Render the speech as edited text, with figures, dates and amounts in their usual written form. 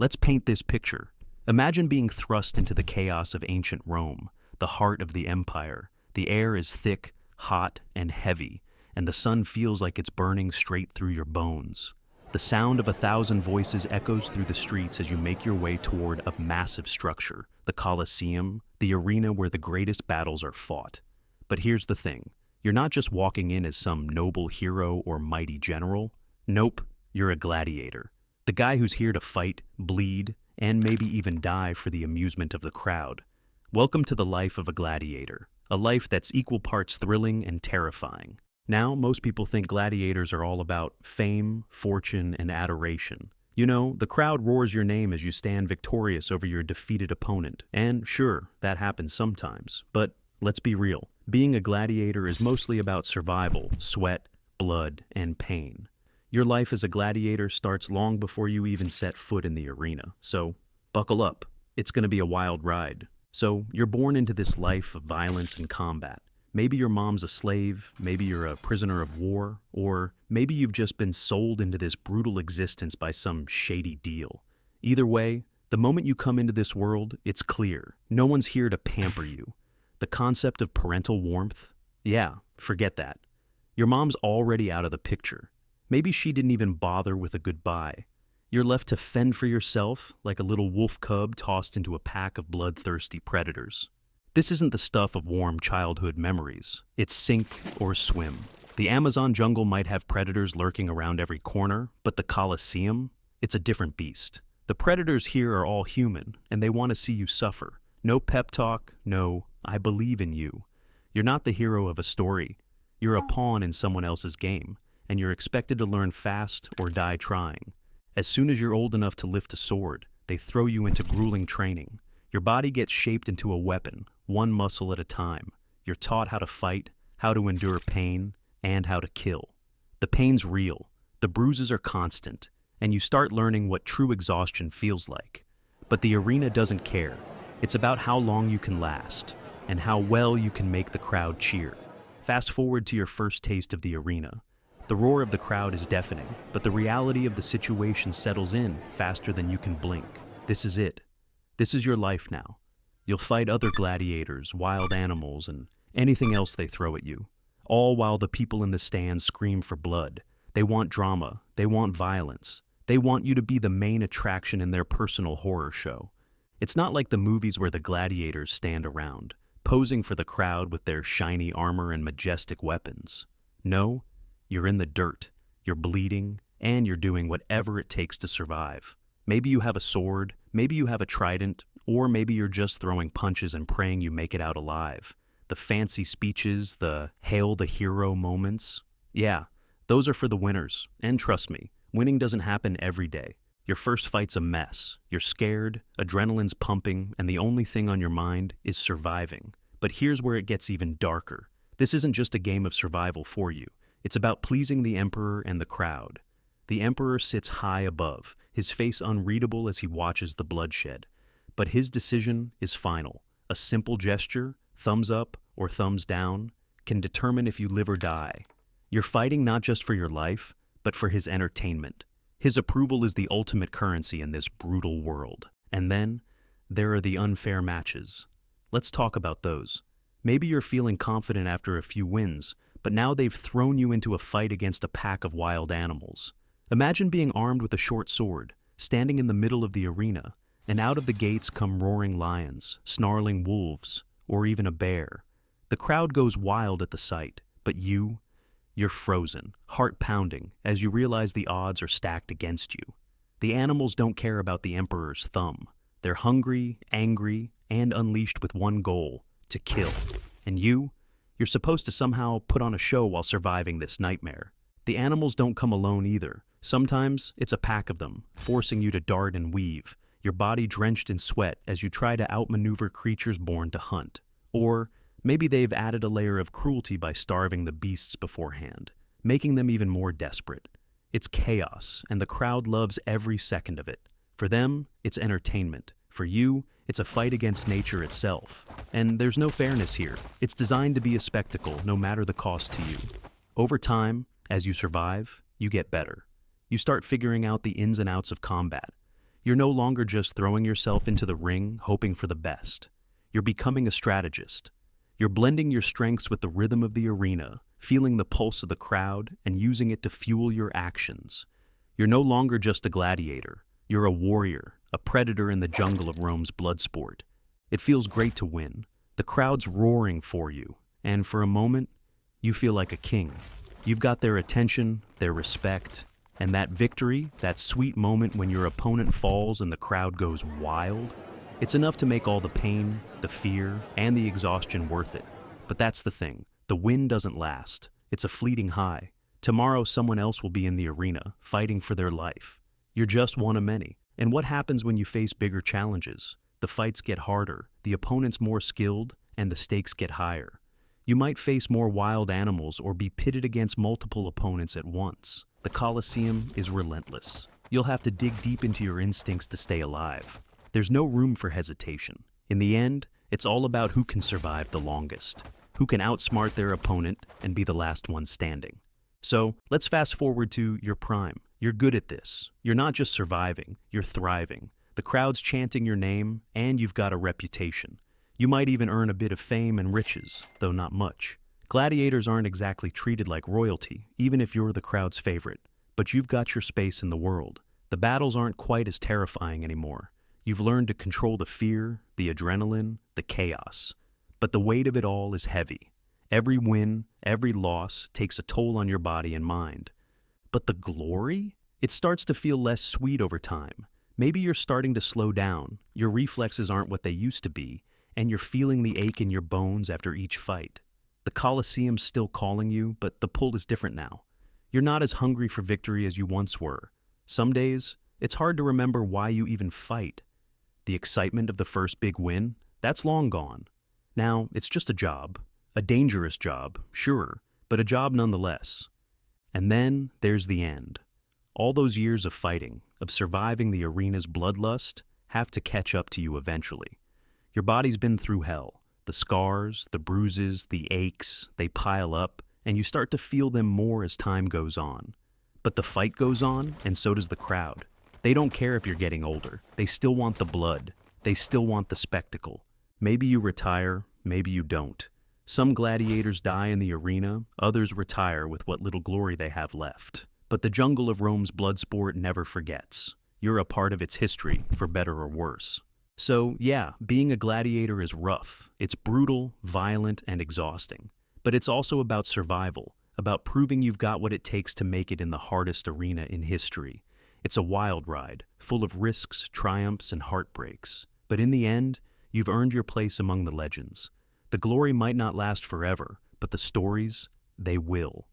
Let's paint this picture. Imagine being thrust into the chaos of ancient Rome, the heart of the empire. The air is thick, hot, and heavy, and the sun feels like it's burning straight through your bones. The sound of 1,000 voices echoes through the streets as you make your way toward a massive structure, the Colosseum, the arena where the greatest battles are fought. But here's the thing. You're not just walking in as some noble hero or mighty general. Nope, you're a gladiator. The guy who's here to fight, bleed, and maybe even die for the amusement of the crowd. Welcome to the life of a gladiator, a life that's equal parts thrilling and terrifying. Now, most people think gladiators are all about fame, fortune, and adoration. You know, the crowd roars your name as you stand victorious over your defeated opponent. And sure, that happens sometimes. But let's be real. Being a gladiator is mostly about survival, sweat, blood, and pain. Your life as a gladiator starts long before you even set foot in the arena. So, buckle up. It's going to be a wild ride. So, you're born into this life of violence and combat. Maybe your mom's a slave, maybe you're a prisoner of war, or maybe you've just been sold into this brutal existence by some shady deal. Either way, the moment you come into this world, it's clear. No one's here to pamper you. The concept of parental warmth? Yeah, forget that. Your mom's already out of the picture. Maybe she didn't even bother with a goodbye. You're left to fend for yourself like a little wolf cub tossed into a pack of bloodthirsty predators. This isn't the stuff of warm childhood memories. It's sink or swim. The Amazon jungle might have predators lurking around every corner, but the Colosseum? It's a different beast. The predators here are all human, and they want to see you suffer. No pep talk, no, I believe in you. You're not the hero of a story. You're a pawn in someone else's game, and you're expected to learn fast or die trying. As soon as you're old enough to lift a sword, they throw you into grueling training. Your body gets shaped into a weapon, one muscle at a time. You're taught how to fight, how to endure pain, and how to kill. The pain's real, the bruises are constant, and you start learning what true exhaustion feels like. But the arena doesn't care. It's about how long you can last, and how well you can make the crowd cheer. Fast forward to your first taste of the arena. The roar of the crowd is deafening, but the reality of the situation settles in faster than you can blink. This is it. This is your life now. You'll fight other gladiators, wild animals, and anything else they throw at you. All while the people in the stands scream for blood. They want drama. They want violence. They want you to be the main attraction in their personal horror show. It's not like the movies where the gladiators stand around, posing for the crowd with their shiny armor and majestic weapons. No, you're in the dirt. You're bleeding, and you're doing whatever it takes to survive. Maybe you have a sword, maybe you have a trident, or maybe you're just throwing punches and praying you make it out alive. The fancy speeches, the hail the hero moments. Yeah, those are for the winners. And trust me, winning doesn't happen every day. Your first fight's a mess. You're scared, adrenaline's pumping, and the only thing on your mind is surviving. But here's where it gets even darker. This isn't just a game of survival for you. It's about pleasing the emperor and the crowd. The emperor sits high above, his face unreadable as he watches the bloodshed. But his decision is final. A simple gesture, thumbs up or thumbs down, can determine if you live or die. You're fighting not just for your life, but for his entertainment. His approval is the ultimate currency in this brutal world. And then, there are the unfair matches. Let's talk about those. Maybe you're feeling confident after a few wins, but now they've thrown you into a fight against a pack of wild animals. Imagine being armed with a short sword, standing in the middle of the arena, and out of the gates come roaring lions, snarling wolves, or even a bear. The crowd goes wild at the sight, but you're frozen, heart pounding, as you realize the odds are stacked against you. The animals don't care about the emperor's thumb. They're hungry, angry, and unleashed with one goal, to kill. And you're supposed to somehow put on a show while surviving this nightmare. The animals don't come alone either. Sometimes it's a pack of them, forcing you to dart and weave, your body drenched in sweat as you try to outmaneuver creatures born to hunt. Or maybe they've added a layer of cruelty by starving the beasts beforehand, making them even more desperate. It's chaos, and the crowd loves every second of it. For them, it's entertainment. For you, it's a fight against nature itself. And there's no fairness here. It's designed to be a spectacle, no matter the cost to you. Over time, as you survive, you get better. You start figuring out the ins and outs of combat. You're no longer just throwing yourself into the ring, hoping for the best. You're becoming a strategist. You're blending your strengths with the rhythm of the arena, feeling the pulse of the crowd, and using it to fuel your actions. You're no longer just a gladiator. You're a warrior, a predator in the jungle of Rome's blood sport. It feels great to win. The crowd's roaring for you, and for a moment, you feel like a king. You've got their attention, their respect, and that victory, that sweet moment when your opponent falls and the crowd goes wild, it's enough to make all the pain, the fear, and the exhaustion worth it. But that's the thing. The win doesn't last. It's a fleeting high. Tomorrow, someone else will be in the arena, fighting for their life. You're just one of many. And what happens when you face bigger challenges? The fights get harder, the opponent's more skilled, and the stakes get higher. You might face more wild animals or be pitted against multiple opponents at once. The Colosseum is relentless. You'll have to dig deep into your instincts to stay alive. There's no room for hesitation. In the end, it's all about who can survive the longest, who can outsmart their opponent and be the last one standing. So, let's fast forward to your prime. You're good at this. You're not just surviving, you're thriving. The crowd's chanting your name, and you've got a reputation. You might even earn a bit of fame and riches, though not much. Gladiators aren't exactly treated like royalty, even if you're the crowd's favorite. But you've got your space in the world. The battles aren't quite as terrifying anymore. You've learned to control the fear, the adrenaline, the chaos. But the weight of it all is heavy. Every win, every loss takes a toll on your body and mind. But the glory? It starts to feel less sweet over time. Maybe you're starting to slow down, your reflexes aren't what they used to be, and you're feeling the ache in your bones after each fight. The Colosseum's still calling you, but the pull is different now. You're not as hungry for victory as you once were. Some days, it's hard to remember why you even fight. The excitement of the first big win, that's long gone. Now, it's just a job. A dangerous job, sure, but a job nonetheless. And then there's the end. All those years of fighting, of surviving the arena's bloodlust, have to catch up to you eventually. Your body's been through hell. The scars, the bruises, the aches, they pile up, and you start to feel them more as time goes on. But the fight goes on, and so does the crowd. They don't care if you're getting older. They still want the blood. They still want the spectacle. Maybe you retire, maybe you don't. Some gladiators die in the arena, others retire with what little glory they have left. But the jungle of Rome's blood sport never forgets. You're a part of its history, for better or worse. So, yeah, being a gladiator is rough. It's brutal, violent, and exhausting. But it's also about survival, about proving you've got what it takes to make it in the hardest arena in history. It's a wild ride, full of risks, triumphs, and heartbreaks. But in the end, you've earned your place among the legends. The glory might not last forever, but the stories, they will.